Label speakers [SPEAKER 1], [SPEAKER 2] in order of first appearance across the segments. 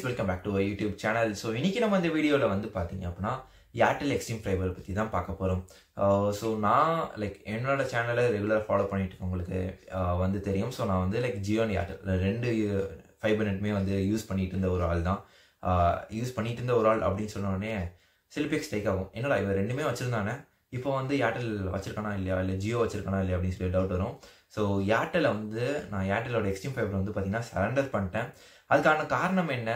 [SPEAKER 1] welcome back to our YouTube channel. So இன்னைக்கு நம்ம இந்த வீடியோல வந்து பாத்தீங்க அப்படினா Airtel Xtreme Fiber பத்தி தான் பார்க்க போறோம். So நான் என்னோட சேனலை ரெகுலரா ஃபாலோ பண்ணிட்டு இருக்கவங்களுக்கு வந்து தெரியும். So நான் வந்து Jio and Airtel ரெண்டு ஃபைபர் நெட்மே வந்து யூஸ் பண்ணிட்டு இருந்த ஒரு ஆள் தான். யூஸ் பண்ணிட்டு இருந்த ஒரு ஆள் அப்படினு சொன்ன உடனே சில பேருக்கு ஸ்ட்ரைக் ஆகும். என்னடா இவன் ரெண்டுமே வச்சிருந்தானே, இப்போ வந்து ஏர்டெல் வச்சிருக்கானா இல்லையா, இல்லை ஜியோ வச்சிருக்கானா இல்லையா அப்படின்னு சொல்லி டவுட் வரும். ஸோ ஏர்டெல்ல வந்து நான் ஏர்டெலோட எக்ஸ்ட்ரீம் ஃபைபர் வந்து பார்த்தீங்கன்னா சரண்டர் பண்ணிட்டேன். அதுக்கான காரணம் என்ன,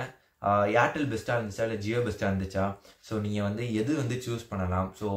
[SPEAKER 1] ஏர்டெல் பெஸ்ட்டாக இருந்துச்சா இல்லை ஜியோ பெஸ்ட்டாக இருந்துச்சா, ஸோ நீங்கள் வந்து எது வந்து சூஸ் பண்ணலாம், ஸோ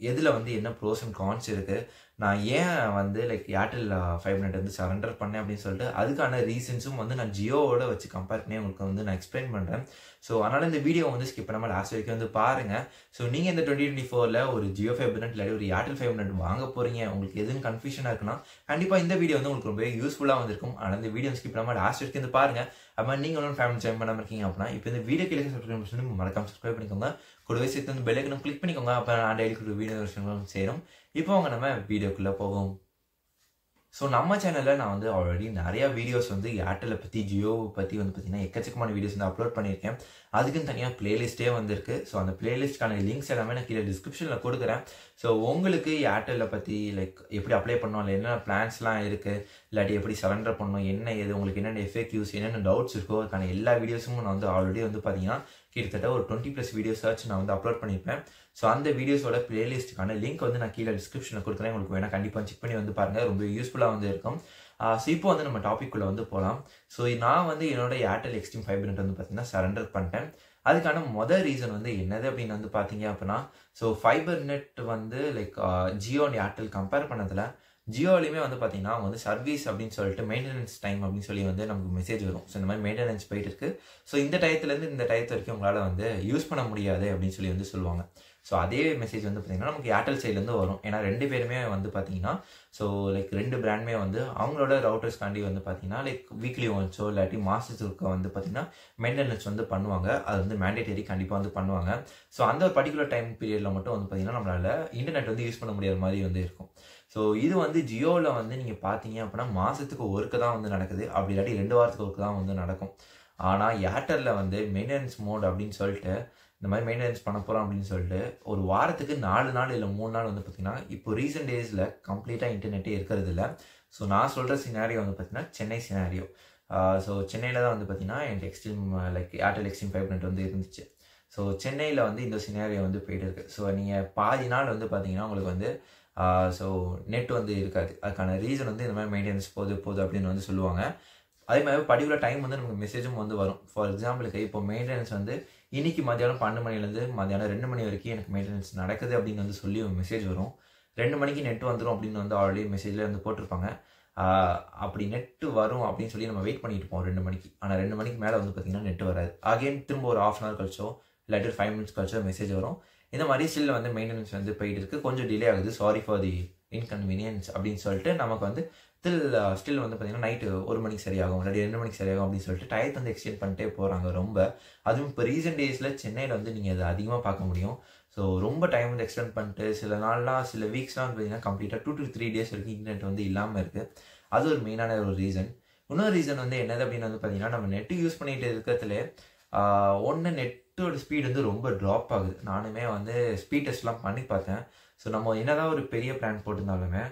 [SPEAKER 1] எதில் வந்து என்ன ப்ரோஸ் அண்ட் கான்ஸ் இருக்குது, நான் ஏன் வந்து ஏர்டெல் ஃபைபர் நெட் வந்து சரண்டர் பண்ணேன் அப்படின்னு சொல்லிட்டு அதுக்கான ரீசன்ஸும் வந்து நான் ஜியோவோட வச்சு கம்பேர் பண்ணி உங்களுக்கு வந்து நான் எக்ஸ்பிளைன் பண்ணுறேன். ஸோ அதனால் இந்த வீடியோ வந்து ஸ்கிப் பண்ணாமல் லாஸ்ட் வரைக்கும் வந்து பாருங்கள். ஸோ நீங்கள் இந்த 2024 ஒரு ஜியோ ஃபைபர் நெட் இல்லாட்டி ஒரு ஏர்டெல் ஃபைபர் நெட் வாங்க போகிறீங்க, உங்களுக்கு எதுவும் கன்ஃபியூஷனாக இருக்குன்னா கண்டிப்பாக இந்த வீடியோ வந்து உங்களுக்கு ரொம்ப யூஸ்ஃபுல்லாக வந்திருக்கும். ஆனால் இந்த வீடியோ ஸ்கிப் பண்ணாமல் லாஸ்ட் வரைக்கும் வந்து பாருங்கள். அப்போ நீங்கள் ஒன்றும் ஃபேமிலி ஜாயின் பண்ணாமல் இருக்கீங்க அப்படின்னா இப்போ இந்த வீடியோ கீழே சப்ஸ்கிரைப் பண்ணி மறக்காம சப்ஸ்கிரைப் பண்ணிக்கோங்க. கூடவே சேர்த்து வந்து பெல் ஐக்கனை கிளிக் பண்ணிக்கோங்க. அப்போ நான் டெய்லி வீடியோ விஷயங்களும் சேரும். இப்போ அவங்க நம்ம வீடியோக்குள்ளே போவோம். ஸோ நம்ம சேனலில் நான் வந்து ஆல்ரெடி நிறையா வீடியோஸ் வந்து ஏர்டெலை பற்றி ஜியோவை பற்றி வந்து பார்த்தீங்கன்னா எக்கச்சக்கமான வீடியோஸ் வந்து அப்லோட் பண்ணியிருக்கேன். அதுக்குன்னு தனியாக பிளேலிஸ்ட்டே வந்துருக்கு. ஸோ அந்த பிளேலிஸ்ட்கான லிங்க்ஸ் எல்லாமே நான் கீழே டிஸ்கிரிப்ஷனில் கொடுக்குறேன். ஸோ உங்களுக்கு ஏர்டெல்லை பற்றி எப்படி அப்ளை பண்ணணும், இல்லை என்னென்ன பிளான்ஸ்லாம் இருக்குது, இல்லாட்டி எப்படி சரண்டர் பண்ணணும், என்ன ஏது உங்களுக்கு என்னென்ன FAQs என்னென்ன டவுட்ஸ் இருக்கோ அதுக்கான எல்லா வீடியோஸும் நான் வந்து ஆல்ரெடி வந்து பார்த்தீங்கன்னா கிட்டத்தட்ட ஒரு 20+ வீடியோஸ் நான் வந்து அப்லோட் பண்ணியிருப்பேன். ஸோ அந்த வீடியோஸோட பிளேலிஸ்ட்டுக்கான லிங்க் வந்து நான் கீழே டிஸ்கிரிப்ஷனில் கொடுக்குறேன். உங்களுக்கு வேணால் கண்டிப்பாக செக் பண்ணி வந்து பாருங்கள், ரொம்ப யூஸ்ஃபுல்லாக வந்து இருக்கும். ஸோ இப்போ வந்து நம்ம டாபிக்குள்ளே வந்து போகலாம். ஸோ நான் வந்து என்னோட ஏர்டெல் எக்ஸ்ட்ரீம் ஃபைபர் நெட் வந்து பார்த்தீங்கன்னா சரண்டர் பண்ணிட்டேன். அதுக்கான மொதல் ரீசன் வந்து என்னது அப்படின்னு வந்து பார்த்தீங்க அப்படின்னா, ஸோ ஃபைபர் நெட் வந்து ஜியோ அண்ட் ஏர்டெல் கம்பேர் பண்ணதில் ஜியோலையுமே வந்து பார்த்தீங்கன்னா அவங்க வந்து சர்வீஸ் அப்படின்னு சொல்லிட்டு மெயின்டெனன்ஸ் டைம் அப்படின்னு சொல்லி வந்து நமக்கு மெசேஜ் வரும். ஸோ இந்த மாதிரி மெயின்டெனன்ஸ் போயிட்டு இருக்கு, ஸோ இந்த டயத்துலேருந்து இந்த டயத்து வரைக்கும் உங்களால் வந்து யூஸ் பண்ண முடியாது அப்படின்னு சொல்லி வந்து சொல்லுவாங்க. ஸோ அதே மெசேஜ் வந்து பார்த்தீங்கன்னா நமக்கு ஏர்டெல் சைட்லேருந்து வரும். ஏன்னா ரெண்டு பேருமே வந்து பார்த்தீங்கன்னா ஸோ ரெண்டு பிராண்டுமே வந்து அவங்களோட ரவுட்டர்ஸ்காண்டி வந்து பார்த்தீங்கன்னா வீக்லி ஒன்ஸோ இல்லாட்டி மாதத்துக்கு வந்து பார்த்தீங்கன்னா மெயின்டெனன்ஸ் வந்து பண்ணுவாங்க. அது வந்து மேண்டேட்டரி கண்டிப்பாக வந்து பண்ணுவாங்க. ஸோ அந்த ஒரு பர்டிகுலர் டைம் பீரியடில் மட்டும் வந்து பார்த்தீங்கன்னா நம்மளால் இன்டர்நெட் வந்து யூஸ் பண்ண முடியாத மாதிரி வந்து இருக்கும். ஸோ இது வந்து ஜியோவில் வந்து நீங்கள் பார்த்தீங்க அப்படின்னா மாதத்துக்கு ஒருக்க தான் வந்து நடக்குது, அப்படி இல்லாட்டி 2 வாரத்துக்கு ஒருக்க தான் வந்து நடக்கும். ஆனால் ஏர்டெல்லில் வந்து மெயின்டெனன்ஸ் மோட் அப்படின்னு சொல்லிட்டு இந்த மாதிரி மெயின்டெனன்ஸ் பண்ண போகிறோம் அப்படின்னு சொல்லிட்டு ஒரு வாரத்துக்கு 4 நாள் இல்லை 3 நாள் வந்து பார்த்தீங்கன்னா இப்போ ரீசெண்ட் டேஸில் கம்ப்ளீட்டாக இன்டர்நெட்டே இருக்கிறது இல்லை. ஸோ நான் சொல்கிற சினாரியோ வந்து பார்த்தீங்கன்னா சென்னை சினாரியோ. ஸோ சென்னையில் தான் வந்து பார்த்தீங்கன்னா என் extreme Airtel extreme fibre net வந்து இருந்துச்சு. ஸோ சென்னையில் வந்து இந்த சினாரியோ வந்து போயிட்டு இருக்கு. ஸோ நீங்கள் பாதி நாள் வந்து பார்த்தீங்கன்னா உங்களுக்கு வந்து ஸோ நெட் வந்து இருக்காது. அதுக்கான ரீசன் வந்து இந்த மாதிரி மெயின்டெனன்ஸ் போகுது அப்படின்னு வந்து சொல்லுவாங்க. அதே மாதிரி பர்டிகுலர் டைம் வந்து நமக்கு மெசேஜும் வந்து வரும். ஃபார் எக்ஸாம்பிளுக்கு இப்போ மெயின்டெனன்ஸ் வந்து இன்னைக்கு மத்தியானம் 12 மணிலேருந்து மத்தியானம் 2 மணி வரைக்கும் எனக்கு மெயின்டெனன்ஸ் நடக்குது அப்படின்னு வந்து சொல்லி ஒரு மெசேஜ் வரும். 2 மணிக்கு நெட் வந்துடும் அப்படின்னு வந்து ஆல்ரெடி மெசேஜில் வந்து போட்டிருப்பாங்க. அப்படி நெட்டு வரும் அப்படின்னு சொல்லி நம்ம வெயிட் பண்ணிட்டு இருப்போம் 2 மணிக்கு. ஆனால் 2 மணிக்கு மேலே வந்து பார்த்தீங்கன்னா நெட் வராது. அகைன் திரும்ப ஒரு 1/2 hour கழிச்சோ இல்லாட்டி 5 minutes கழிச்சோ மெசேஜ் வரும். இந்த மாதிரி ஸ்டில் வந்து மெயின்டெனன்ஸ் வந்து போயிட்டு இருக்கு, கொஞ்சம் டிலே ஆகுது, சாரி ஃபார் தி இன்கன்வீனியன்ஸ் அப்படின்னு சொல்லிட்டு நமக்கு வந்து ஸ்டில் வந்து பார்த்தீங்கன்னா நைட்டு 1 மணிக்கு சரியாகும் இல்லாட்டி 2 மணிக்கு சரியாகும் அப்படின்னு சொல்லிட்டு டயத்தை வந்து எக்ஸ்டெண்ட் பண்ணிட்டே போகிறாங்க ரொம்ப. அதுவும் இப்போ ரீசெண்ட் டேஸில் சென்னையில் வந்து நீங்கள் அதை அதிகமாக பார்க்க முடியும். ஸோ ரொம்ப டைம் வந்து எக்ஸ்டெண்ட் பண்ணிட்டு சில நாள்லாம் சில வீக்ஸ்லாம் வந்து பார்த்தீங்கன்னா கம்ப்ளீட்டாக 2 to 3 days வரைக்கும் இன்டர்நெட் வந்து இல்லாமல் இருக்குது. அது ஒரு மெயினான ஒரு ரீசன். இன்னொரு ரீசன் வந்து என்னது அப்படின்னு வந்து பார்த்தீங்கன்னா நம்ம நெட்டு யூஸ் பண்ணிட்டு இருக்கிறதுல ஒன்று நெட்டோட ஸ்பீட் வந்து ரொம்ப ட்ராப் ஆகுது. நானுமே வந்து ஸ்பீட் டெஸ்ட்லாம் பண்ணி பார்த்தேன். ஸோ நம்ம என்னதான் ஒரு பெரிய பிளான் போட்டிருந்தாலுமே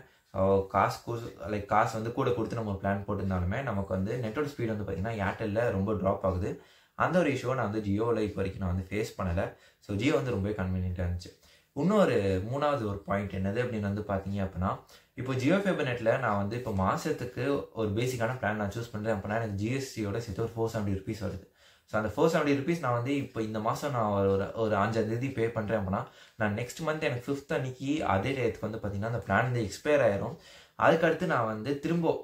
[SPEAKER 1] காசு வந்து கூட கொடுத்து நம்ம பிளான் போட்டிருந்தாலுமே நமக்கு வந்து நெட்டோட ஸ்பீட் வந்து பார்த்தீங்கன்னா ஏர்டெல்லில் ரொம்ப ட்ராப் ஆகுது. அந்த ஒரு இஷ்யூவை நான் வந்து ஜியோவில் இப்போ வரைக்கும் நான் வந்து ஃபேஸ் பண்ணலை. ஸோ ஜியோ வந்து ரொம்பவே கன்வீனியன்ட்டாக இருந்துச்சு. இன்னொரு மூணாவது ஒரு பாயிண்ட் என்னது அப்படின்னு வந்து பார்த்தீங்க அப்படின்னா, இப்போ ஜியோ ஃபைபர் நெட்டில் நான் வந்து இப்போ மாதத்துக்கு ஒரு பேசிக்கான பிளான் நான் சூஸ் பண்ணுறேன் அப்படின்னா எனக்கு GST-யோட சேர்த்து ஒரு 470 rupees வருது. ஸோ அந்த 470 rupees நான் வந்து இப்போ இந்த மாதம் நான் ஒரு 5ஆம் தேதி பே பண்ணுறேன் அப்படின்னா நான் நெக்ஸ்ட் மந்த் எனக்கு 5th அன்னைக்கு அதே டயத்துக்கு வந்து பார்த்தீங்கன்னா அந்த பிளான் வந்து எக்ஸ்பயர் ஆயிரும். அதுக்கடுத்து நான் வந்து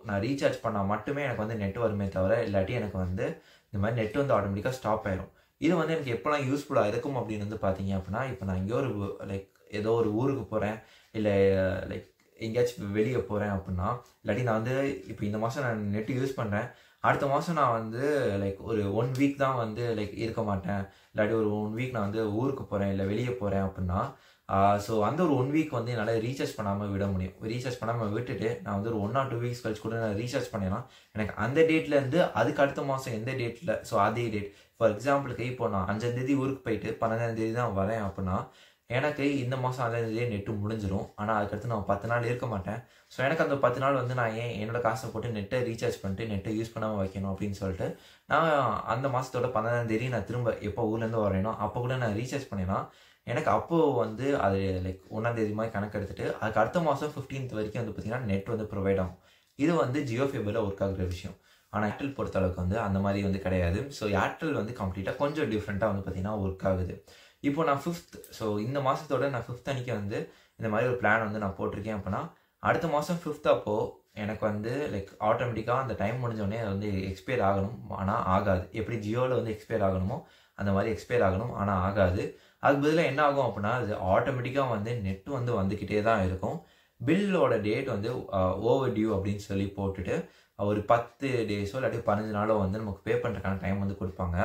[SPEAKER 1] நான் ரீசார்ஜ் பண்ணால் மட்டுமே எனக்கு வந்து நெட் வருமே தவிர இல்லாட்டி எனக்கு வந்து இந்த மாதிரி நெட் வந்து ஆட்டோமேட்டிக்காக ஸ்டாப் ஆயிரும். இது வந்து எனக்கு எப்போலாம் யூஸ்ஃபுல்லாக இருக்கும் அப்படின்னு வந்து பார்த்தீங்க அப்படின்னா, இப்போ நான் எங்கேயோ ஒரு ஏதோ ஒரு ஊருக்கு போகிறேன் இல்லை எங்கேயாச்சும் வெளியே போகிறேன் அப்படின்னா, இல்லாட்டி நான் வந்து இப்போ இந்த மாதம் நான் நெட்டு யூஸ் பண்ணுறேன், அடுத்த மாதம் நான் வந்து ஒரு 1 week தான் வந்து இருக்க மாட்டேன், இல்லாட்டி ஒரு 1 week நான் வந்து ஊருக்கு போகிறேன் இல்லை வெளியே போகிறேன் அப்படின்னா ஸோ அந்த ஒரு 1 week வந்து என்னால் ரீசார்ஜ் பண்ணாமல் விட முடியும். ரீசார்ஜ் பண்ணாமல் விட்டுட்டு நான் வந்து ஒரு 1 or 2 weeks கழிச்சு கூட நான் ரீசார்ஜ் பண்ணேன்னா எனக்கு அந்த டேட்லேருந்து அதுக்கு அடுத்த மாதம் எந்த டேட்டில் ஸோ அதே டேட் ஃபார் எக்ஸாம்பிளுக்கு இப்போ நான் 5ஆம் தேதி ஊருக்கு போயிட்டு 12ஆம் தேதி தான் வரேன் அப்படின்னா எனக்கு இந்த மாதம் 5ஆம் தேதியே நெட்டு முடிஞ்சிடும். ஆனால் அதுக்கடுத்து நான் 10 நாள் இருக்க மாட்டேன். ஸோ எனக்கு அந்த 10 நாள் வந்து நான் ஏன் என்னோட காசை போட்டு நெட்டை ரீசார்ஜ் பண்ணிட்டு நெட்டை யூஸ் பண்ணாமல் வைக்கணும் அப்படின்னு சொல்லிட்டு நான் அந்த மாதத்தோட 15ஆம் தேதி நான் திரும்ப எப்போ ஊர்லேருந்து வரேனோ அப்போ கூட நான் ரீசார்ஜ் பண்ணேன்னா எனக்கு அப்போது வந்து அது லைக் 1ஆம் தேதி மாதிரி கணக்கு எடுத்துகிட்டு அதுக்கு அடுத்த மாதம் 15th வரைக்கும் வந்து பார்த்திங்கன்னா நெட் வந்து ப்ரொவைட் ஆகும். இது வந்து ஜியோ ஃபைபரில் ஒர்க் ஆகுற விஷயம். ஆனால் ஏர்டெல் பொறுத்த அளவுக்கு வந்து அந்த மாதிரி வந்து கிடையாது. ஸோ ஏர்டெல் வந்து கம்ப்ளீட்டாக கொஞ்சம் டிஃப்ரெண்ட்டாக வந்து பார்த்திங்கன்னா ஒர்க் ஆகுது. இப்போ நான் 5th ஸோ இந்த மாதத்தோட நான் 5th அன்றைக்கி வந்து இந்த மாதிரி ஒரு பிளான் வந்து நான் போட்டிருக்கேன் அப்படின்னா அடுத்த மாதம் 5th அப்போது எனக்கு வந்து லைக் ஆட்டோமேட்டிக்காக அந்த டைம் முடிஞ்சோடனே அது வந்து எக்ஸ்பயர் ஆகணும். ஆனால் ஆகாது. எப்படி ஜியோவில் வந்து எக்ஸ்பயர் ஆகணுமோ அந்த மாதிரி எக்ஸ்பயர் ஆகணும். ஆனால் ஆகாது. அதுக்கு பதிலாக என்ன ஆகும் அப்படின்னா அது ஆட்டோமேட்டிக்காக வந்து நெட்டு வந்து வந்துக்கிட்டே தான் இருக்கும். பில்லோட டேட் வந்து ஓவர் டியூ அப்படின்னு சொல்லி போட்டுட்டு ஒரு 10 டேஸோ இல்லாட்டி 15 நாளோ வந்து நமக்கு பே பண்ணுறதுக்கான டைம் வந்து கொடுப்பாங்க.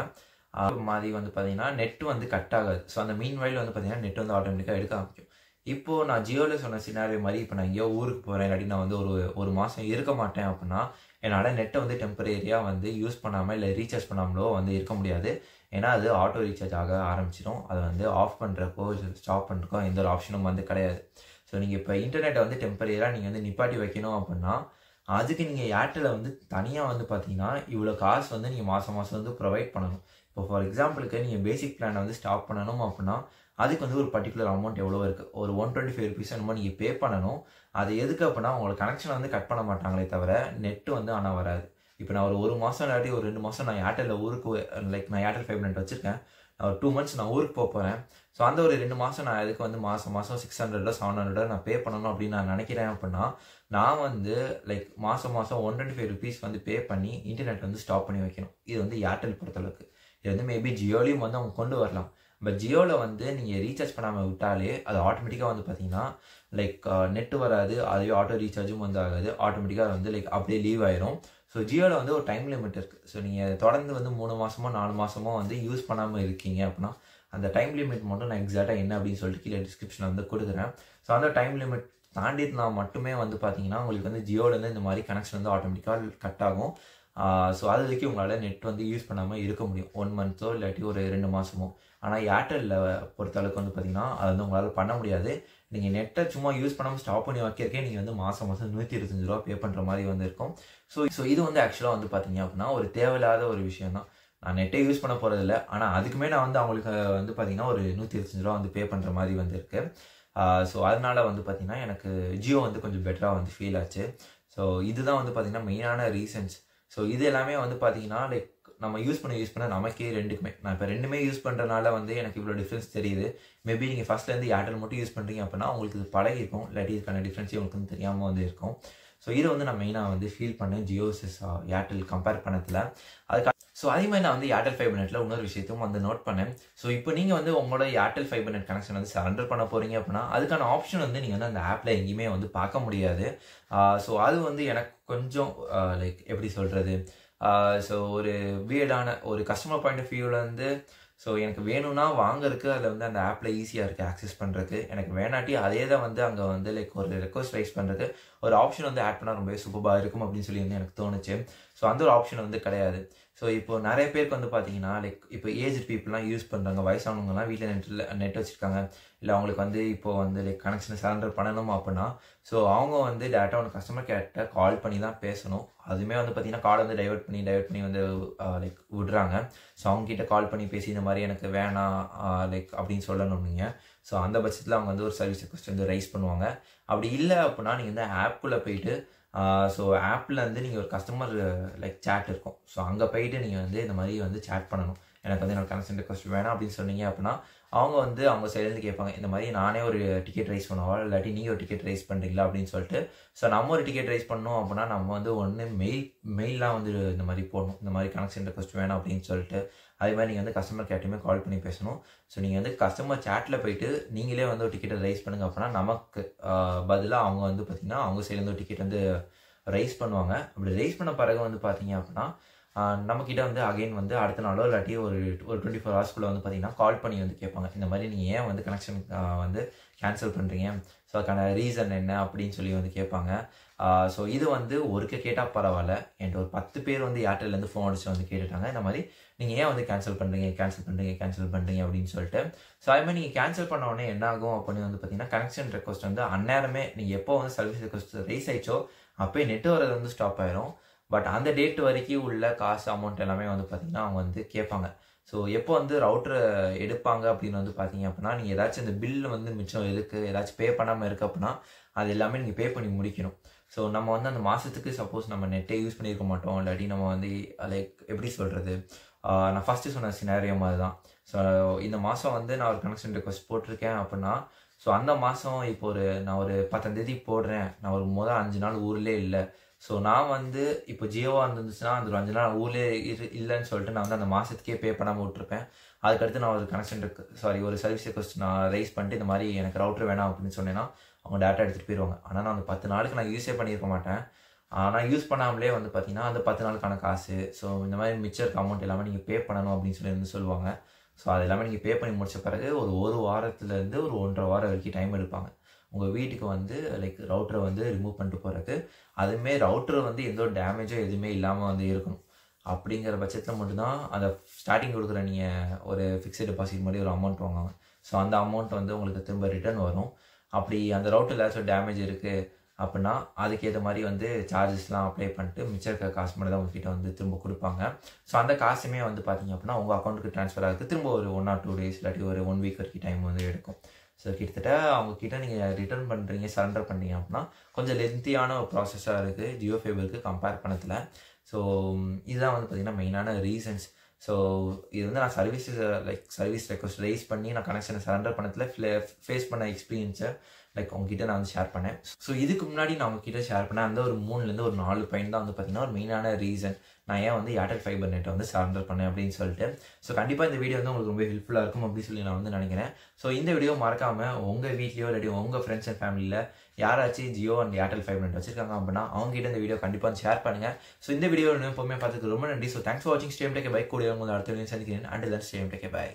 [SPEAKER 1] மாதிரி வந்து பார்த்தீங்கன்னா நெட்டு வந்து கட் ஆகாது. ஸோ அந்த மீன் வயலில் வந்து பார்த்தீங்கன்னா நெட் வந்து ஆட்டோமேட்டிக்காக எடுக்க ஆரம்பிக்கும். இப்போது நான் ஜியோவில் சொன்ன சினாரியோ மாதிரி இப்போ நான் எங்கேயோ ஊருக்கு போகிறேன் இல்லாட்டி நான் வந்து ஒரு மாதம் இருக்க மாட்டேன் அப்படின்னா என்னால் நெட்டை வந்து டெம்பரரியாக வந்து யூஸ் பண்ணாமல் இல்லை ரீசார்ஜ் பண்ணாமலோ வந்து இருக்க முடியாது. ஏன்னா அது ஆட்டோ ரீசார்ஜ் ஆக ஆரம்பிச்சிடும். அதை வந்து ஆஃப் பண்ணுறக்கோ ஸ்டாப் பண்ணுறக்கோ எந்த ஒரு ஆப்ஷனும் வந்து கிடையாது. ஸோ நீங்கள் இப்போ இன்டர்நெட்டை வந்து டெம்பரரியாக நீங்கள் வந்து நிப்பாட்டி வைக்கணும் அப்படின்னா அதுக்கு நீங்கள் ஏர்டெல்லை வந்து தனியாக வந்து பார்த்தீங்கன்னா இவ்வளோ காசு வந்து நீங்கள் மாதம் வந்து ப்ரொவைட் பண்ணணும். இப்போ ஃபார் எக்ஸாம்பிளுக்கு நீங்கள் பேசிக் பிளானை வந்து ஸ்டாப் பண்ணணும் அப்படின்னா அதுக்கு வந்து ஒரு பர்டிகுலர் அமௌண்ட் எவ்வளோ இருக்குது, ஒரு 125 rupees என்னமோ நீங்கள் பே பண்ணணும். அது எதுக்கு அப்படின்னா உங்களோட கனெக்ஷனை வந்து கட் பண்ண மாட்டாங்களே தவிர நெட்டு வந்து ஆனால் வராது. இப்போ நான் ஒரு மாதம் இல்லாட்டி ஒரு 2 மாதம் நான் ஏர்டெல்லில் ஊருக்கு லைக் நான் ஏர்டெல் ஃபைபர் நெட் வச்சுருக்கேன். நான் ஒரு 2 months நான் ஊருக்கு போகிறேன். ஸோ அந்த ஒரு 2 மாதம் நான் அதுக்கு வந்து மாதம் 600 700 நான் பே பண்ணணும் அப்படின்னு நான் நினைக்கிறேன் அப்படின்னா நான் வந்து லைக் மாதம் 125 rupees வந்து பே பண்ணி இன்டர்நெட் வந்து ஸ்டாப் பண்ணி வைக்கணும். இது வந்து ஏர்டெல் பொறுத்தளவுக்கு. இது வந்து மேபி ஜியோலையும் வந்து அவங்க கொண்டு வரலாம். பட் ஜியோவில் வந்து நீங்கள் ரீசார்ஜ் பண்ணாமல் விட்டாலே அது ஆட்டோமேட்டிக்காக வந்து பார்த்தீங்கன்னா லைக் நெட்டு வராது. அதுவே ஆட்டோ ரீசார்ஜும் வந்து ஆகாது. ஆட்டோமேட்டிக்காக வந்து லைக் அப்படியே லீவ் ஆயிரும். ஸோ ஜியோவில் வந்து ஒரு டைம் லிமிட் இருக்குது. ஸோ நீங்கள் தொடர்ந்து வந்து 3 மாதமோ 4 மாதமோ வந்து யூஸ் பண்ணாமல் இருக்கீங்க அப்படின்னா அந்த டைம் லிமிட் மட்டும் நான் எக்ஸாக்டாக என்ன அப்படின்னு சொல்லிட்டு கீழே டிஸ்கிரிப்ஷனில் வந்து கொடுக்குறேன். ஸோ அந்த டைம் லிமிட் தாண்டினா மட்டுமே வந்து பார்த்தீங்கன்னா உங்களுக்கு வந்து ஜியோலேருந்து இந்த மாதிரி கனெக்ஷன் வந்து ஆட்டோமேட்டிக்காக கட் ஆகும். ஸோ அது வரைக்கும் உங்களால் நெட் வந்து யூஸ் பண்ணாமல் இருக்க முடியும் 1 month இல்லாட்டி ஒரு 2 மாதமோ. ஆனால் ஏர்டெல்லில் பொறுத்தளவுக்கு வந்து பார்த்தீங்கன்னா அது வந்து உங்களால் பண்ண முடியாது. நீங்கள் நெட்டை சும்மா யூஸ் பண்ணாமல் ஸ்டாப் பண்ணி வைக்கிறக்கே நீங்கள் வந்து மாதம் 125 ரூபா பே பண்ணுற மாதிரி வந்து இருக்கும். ஸோ இது வந்து ஆக்சுவலாக வந்து பார்த்தீங்க அப்படின்னா ஒரு தேவையில்லாத ஒரு விஷயம் தான். நான் நெட்டை யூஸ் பண்ண போகிறதில்ல. ஆனால் அதுக்குமே நான் வந்து அவங்களுக்கு வந்து பார்த்தீங்கன்னா ஒரு 125 ரூபா வந்து பே பண்ணுற மாதிரி வந்து இருக்குது. ஸோ அதனால வந்து பார்த்தீங்கன்னா எனக்கு ஜியோ வந்து கொஞ்சம் பெட்டராக வந்து ஃபீல் ஆச்சு. ஸோ இதுதான் வந்து பார்த்தீங்கன்னா மெயினான ரீசன்ஸ். ஸோ இது எல்லாமே வந்து பார்த்தீங்கன்னா லைக் நம்ம யூஸ் பண்ண நமக்கே ரெண்டுக்குமே நான் இப்போ ரெண்டுமே யூஸ் பண்ணுறதுனால வந்து எனக்கு இவ்வளோ டிஃப்ரென்ஸ் தெரியுது. மேபி நீங்கள் ஃபஸ்ட்லேருந்து ஏர்டெல் மட்டும் யூஸ் பண்ணுறீங்க அப்படின்னா உங்களுக்கு இது பழகிருக்கும். இல்லாட்டி இதுக்கான டிஃப்ரென்ஸே உங்களுக்கு வந்து தெரியாமல் வந்து இருக்கும். ஸோ இதை வந்து நான் மெயினாக வந்து ஃபீல் பண்ணேன் ஜியோ வர்சஸ் ஏர்டெல் கம்பேர் பண்ணதில். அதுக்கு ஸோ அதே மாதிரி நான் வந்து ஏர்டெல் ஃபைபர் நெட்டில் இன்னொரு விஷயத்தையும் வந்து நோட் பண்ணேன். ஸோ இப்போ நீங்கள் வந்து உங்களோட ஏர்டெல் ஃபைபர் நெட் கனெக்ஷன் வந்து சரண்டர் பண்ண போகிறீங்க அப்படின்னா அதுக்கான ஆப்ஷன் வந்து நீங்கள் வந்து அந்த ஆப்பில் எங்கேயுமே வந்து பார்க்க முடியாது. ஸோ அது வந்து எனக்கு கொஞ்சம் லைக் எப்படி சொல்கிறது, ஸோ ஒரு வியர்டான ஒரு கஸ்டமர் பாயிண்ட் ஆஃப் வியூவில் வந்து ஸோ எனக்கு வேணும்னா வாங்கறதுக்கு அதில் வந்து அந்த ஆப்பில் ஈஸியாக இருக்குது ஆக்சஸ் பண்ணுறதுக்கு. எனக்கு வேணாட்டி அதே தான் வந்து அங்கே வந்து லைக் ஒரு ரெக்வஸ்ட் ரைஸ் பண்ணுறதுக்கு ஒரு ஆப்ஷன் வந்து ஆட் பண்ணால் ரொம்பவே சூப்பராக இருக்கும் அப்படின்னு சொல்லி வந்து எனக்கு தோணுச்சு. ஸோ அந்த ஒரு ஆப்ஷன் வந்து கிடையாது. ஸோ இப்போ நிறைய பேருக்கு வந்து பார்த்தீங்கன்னா லைக் இப்போ ஏஜ் பீப்புளெலாம் யூஸ் பண்ணுறாங்க. வயசானவங்கலாம் வீட்டில் நெட் வச்சுருக்காங்க. இல்லை அவங்களுக்கு வந்து இப்போது வந்து லைக் கனெக்ஷனை சரண்டர் பண்ணணும் அப்படின்னா ஸோ அவங்க வந்து டேரெக்டாக ஒரு கஸ்டமர் கேர்கிட்ட கால் பண்ணி தான் பேசணும். அதுவுமே வந்து பார்த்தீங்கன்னா கால் வந்து டைவர்ட் பண்ணி வந்து லைக் விடுறாங்க. ஸோ அவங்ககிட்ட கால் பண்ணி பேசி இந்த மாதிரி எனக்கு வேணாம் லைக் அப்படின்னு சொல்லணும் நீங்கள். ஸோ அந்த பட்சத்தில் அவங்க வந்து ஒரு சர்வீஸ் ரெக்வஸ்ட் வந்து ரைஸ் பண்ணுவாங்க. அப்படி இல்லை அப்படின்னா நீங்கள் வந்து ஆப்புக்குள்ளே போயிட்டு ஸோ ஆப்பில் வந்து நீங்கள் ஒரு கஸ்டமர் லைக் சேட் இருக்கும். ஸோ அங்கே போயிட்டு நீங்கள் வந்து இந்த மாதிரி வந்து சேட் பண்ணணும். எனக்கு வந்து என்னோட கனெக்ஷன் ரெக்வஸ்ட் வேணாம் அப்படின்னு சொன்னீங்க அப்படின்னா அவங்க வந்து அவங்க சைட்லேருந்து கேட்பாங்க இந்த மாதிரி நானே ஒரு டிக்கெட் ரைஸ் பண்ணுவா இல்லாட்டி நீங்கள் ஒரு டிக்கெட் ரைஸ் பண்ணுறீங்களா அப்படின்னு சொல்லிட்டு. ஸோ நம்ம ஒரு டிக்கெட் ரைஸ் பண்ணோம் அப்படின்னா நம்ம வந்து ஒன்று மெயிலாம் வந்து இந்த மாதிரி போடணும், இந்த மாதிரி கனெக்ஷன் ரெக்வஸ்ட் வேணும் அப்படின்னு சொல்லிட்டு. அதே மாதிரி நீங்கள் வந்து கஸ்டமர் கேர்ட்டையுமே கால் பண்ணி பேசணும். ஸோ நீங்கள் வந்து கஸ்டமர் சேட்டில் போயிட்டு நீங்களே வந்து ஒரு டிக்கெட்டை ரைஸ் பண்ணுங்க அப்படின்னா நமக்கு பதிலாக அவங்க வந்து பார்த்திங்கன்னா அவங்க சைட்லேருந்து ஒரு டிக்கெட் வந்து ரைஸ் பண்ணுவாங்க. அப்படி ரைஸ் பண்ண பிறகு வந்து பார்த்தீங்க அப்படின்னா நம்மக்கிட்ட வந்து அகைன் வந்து அடுத்த நாளோ இல்லாட்டி ஒரு 24 ஹவர்ஸ்க்குள்ளே வந்து பார்த்தீங்கன்னா கால் பண்ணி வந்து கேட்பாங்க. இந்த மாதிரி நீங்கள் ஏன் வந்து கனெக்ஷன் வந்து கேன்சல் பண்ணுறீங்க, ஸோ அதுக்கான ரீசன் என்ன அப்படின்னு சொல்லி வந்து கேட்பாங்க. ஸோ இது வந்து ஒருக்க கேட்டால் பரவாயில்ல, என்கிட்ட ஒரு 10 பேர் வந்து ஏர்டெல்லேருந்து ஃபோன் அடிச்சு வந்து கேட்டுட்டாங்க. இந்த மாதிரி நீங்கள் ஏன் வந்து கேன்சல் பண்ணுறீங்க அப்படின்னு சொல்லிட்டு. ஸோ அது மாதிரி நீங்கள் கேன்சல் பண்ண உடனே என்ன ஆகும் அப்படின்னு வந்து பார்த்தீங்கன்னா, கனெக்ஷன் ரெக்வஸ்ட் வந்து அந்நேரமே நீங்கள் எப்போ வந்து சர்வீஸ் ரெக்வஸ்ட் ரைஸ் ஆயிடுச்சோ அப்போயே நெட் வரது வந்து ஸ்டாப் ஆயிரும். பட் அந்த டேட் வரைக்கும் உள்ள காசு அமௌண்ட் எல்லாமே வந்து பார்த்தீங்கன்னா அவங்க வந்து கேட்பாங்க. ஸோ எப்போ வந்து ரவுட்டரை எடுப்பாங்க அப்படின்னு வந்து பார்த்தீங்க அப்படின்னா, நீங்கள் ஏதாச்சும் இந்த பில்லு வந்து மிச்சம் இருக்குது, ஏதாச்சும் பே பண்ணாமல் இருக்குது அப்படின்னா அது எல்லாமே நீங்கள் பே பண்ணி முடிக்கணும். ஸோ நம்ம வந்து அந்த மாதத்துக்கு சப்போஸ் நம்ம நெட்டே யூஸ் பண்ணியிருக்க மாட்டோம், இல்லாட்டி நம்ம வந்து லைக் எப்படி சொல்கிறது, நான் ஃபஸ்ட்டு சொன்ன சினாரியோ மாதிரி தான். ஸோ இந்த மாதம் வந்து நான் ஒரு கனெக்ஷன் ரெக்வஸ்ட் போட்டிருக்கேன் அப்படின்னா, ஸோ அந்த மாதம் இப்போ நான் ஒரு 10ஆம் தேதி போடுறேன், நான் ஒரு 5 நாள் ஊர்லேயே இல்லை. ஸோ நான் வந்து இப்போ ஜியோவாக இருந்துச்சுன்னா அந்த ஒரு 5 நாள் ஊர்லேயே இல்லைன்னு சொல்லிட்டு நான் வந்து அந்த மாதத்துக்கே பே பண்ணாமல் விட்டுருப்பேன். அதுக்கடுத்து நான் ஒரு ஒரு சர்வீஸ் ரெக்வஸ்ட் நான் ரைஸ் பண்ணிட்டு இந்த மாதிரி எனக்கு ரவுட்டர் வேணாம் அப்படின்னு சொன்னேன்னா அவங்க டேட்டா எடுத்துகிட்டு போயிடுவாங்க. ஆனால் நான் அந்த 10 நாளுக்கு நான் யூஸே பண்ணியிருக்க மாட்டேன். ஆனால் யூஸ் பண்ணாமலே வந்து பார்த்தீங்கன்னா அந்த 10 நாளுக்கான காசு, ஸோ இந்த மாதிரி மிச்சம் இருக்க அமௌண்ட் எல்லாமே நீங்கள் பே பண்ணணும் அப்படின்னு சொல்லி வந்து சொல்லுவாங்க. ஸோ அது எல்லாமே நீங்கள் பே பண்ணி முடிச்ச பிறகு ஒரு வாரத்துலேருந்து ஒரு 1.5 வாரம் வரைக்கும் டைம் எடுப்பாங்க உங்கள் வீட்டுக்கு வந்து லைக் ரவுட்டரை வந்து ரிமூவ் பண்ணிட்டு போகிறதுக்கு. அதுவுமே ரவுட்டர் வந்து எந்த ஒரு டேமேஜோ எதுவுமே இல்லாமல் வந்து இருக்கணும். அப்படிங்கிற பட்சத்தில் மட்டும்தான் அந்த ஸ்டார்டிங் கொடுக்குற நீங்கள் ஒரு ஃபிக்ஸட் டெபாசிட் மாதிரி ஒரு அமௌண்ட் வாங்குவாங்க. ஸோ அந்த அமௌண்ட் வந்து உங்களுக்கு திரும்ப ரிட்டர்ன் வரும். அப்படி அந்த ரவுட்டர் ஏதாச்சும் டேமேஜ் இருக்குது அப்படின்னா அதுக்கேற்ற மாதிரி வந்து சார்ஜஸ்லாம் அப்ளை பண்ணிட்டு மிச்சம் இருக்க காசு மட்டும் தான் உங்ககிட்ட வந்து திரும்ப கொடுப்பாங்க. ஸோ அந்த காசுமே வந்து பார்த்தீங்க அப்படின்னா உங்கள் அக்கௌண்ட்டுக்கு ட்ரான்ஸ்ஃபர் ஆகுது திரும்ப ஒரு 1 or 2 days இல்லாட்டி ஒரு 1 week வரைக்கும் டைம் வந்து எடுக்கும். ஸோ கிட்டத்தட்ட அவங்கக்கிட்ட நீங்கள் ரிட்டர்ன் பண்ணுறீங்க, சரண்டர் பண்ணுறீங்க அப்படின்னா கொஞ்சம் லென்த்தியான ஒரு ப்ராசஸாக இருக்குது ஜியோ ஃபைபருக்கு கம்பேர் பண்ணதில். ஸோ இதுதான் வந்து பார்த்திங்கன்னா மெயினான ரீசன்ஸ். ஸோ இது வந்து நான் சர்வீஸ் ரெக்வஸ்ட் ரைஸ் பண்ணி நான் கனெக்ஷனை சரண்டர் பண்ணதில் ஃபேஸ் பண்ண எக்ஸ்பீரியன்ஸை உங்ககிட்ட நான் வந்து ஷேர் பண்ணேன். ஸோ இதுக்கு முன்னாடி நான் உங்ககிட்ட ஷேர் பண்ணேன் அந்த ஒரு 3 or 4 பாயிண்ட் தான் வந்து பார்த்திங்கன்னா ஒரு மெயினான ரீசன் நான் ஏன் வந்து ஏர்டெல் ஃபைபர் நெட்டை வந்து சரண்டர் பண்ணேன் அப்படின்னு சொல்லிட்டு. ஸோ கண்டிப்பாக இந்த வீடியோ வந்து உங்களுக்கு ரொம்ப ஹெல்ப்ஃபுல்லாக இருக்கும் அப்படின்னு சொல்லி நான் வந்து நினைக்கிறேன். ஸோ இந்த வீடியோ மறக்காமல் உங்கள் வீட்லையோ இல்லாட்டி உங்கள் ஃப்ரெண்ட்ஸ் அண்ட் ஃபேமிலியில் யாராச்சும் Jio and Airtel fibre net வச்சிருக்காங்க அப்படின்னா அவங்ககிட்ட இந்த வீடியோ கண்டிப்பாக ஷேர் பண்ணுங்கள். ஸோ இந்த வீடியோ எப்பவுமே பார்த்துக்கு ரொம்ப நன்றி. ஸோ தேங்க்ஸ் ஃபார் வாட்சிங். Stay take bye. கூட அடுத்த வீடியோ சந்திக்கிறேன். Until then stay take by.